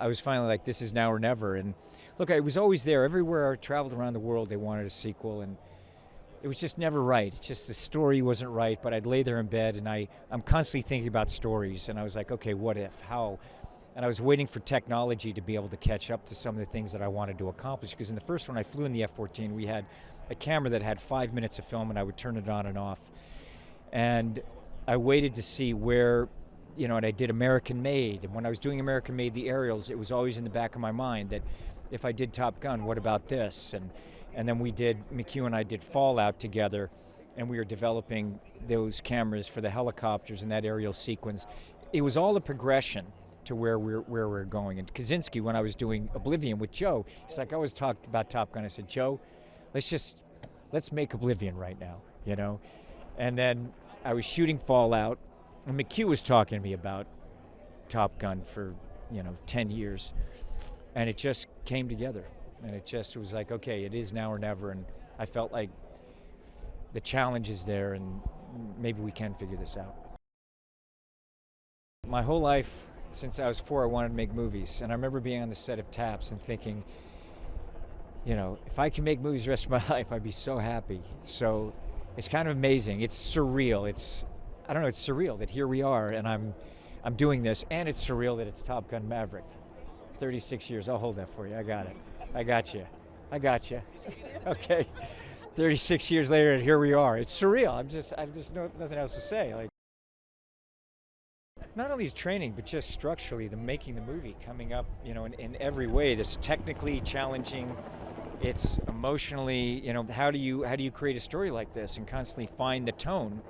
I was finally like, this is now or never. And look, I was always there. Everywhere I traveled around the world, they wanted a sequel, and it was just never right. It's just the story wasn't right, but I'd lay there in bed, and I'm constantly thinking about stories, and I was like, okay, what if, how? And I was waiting for technology to be able to catch up to some of the things that I wanted to accomplish, because in the first one I flew in the F-14, we had a camera that had 5 minutes of film, and I would turn it on and off. And I waited to see where, and I did American Made, and when I was doing American Made, the aerials, it was always in the back of my mind that if I did Top Gun, what about this? And then McHugh and I did Fallout together, and we were developing those cameras for the helicopters and that aerial sequence. It was all a progression to where we're going. And Kaczynski, when I was doing Oblivion with Joe, he's like, I always talked about Top Gun. I said, Joe, let's make Oblivion right now, And then I was shooting Fallout, and McHugh was talking to me about Top Gun for, 10 years. And it just came together. And it just was like, okay, it is now or never. And I felt like the challenge is there, and maybe we can figure this out. My whole life, since I was 4, I wanted to make movies. And I remember being on the set of Taps and thinking, if I can make movies the rest of my life, I'd be so happy. So it's kind of amazing. It's surreal. It's surreal that here we are, and I'm doing this, and it's surreal that it's Top Gun Maverick. 36 years. I'll hold that for you. I got it. I got you. Okay. 36 years later, and here we are. It's surreal. I've just nothing else to say. Like, not only training, but just structurally, making the movie coming up, in every way. That's technically challenging. It's emotionally, how do you create a story like this and constantly find the tone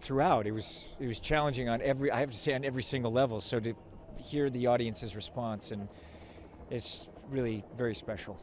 throughout? It was challenging on every single level. So to hear the audience's response, and it's really very special.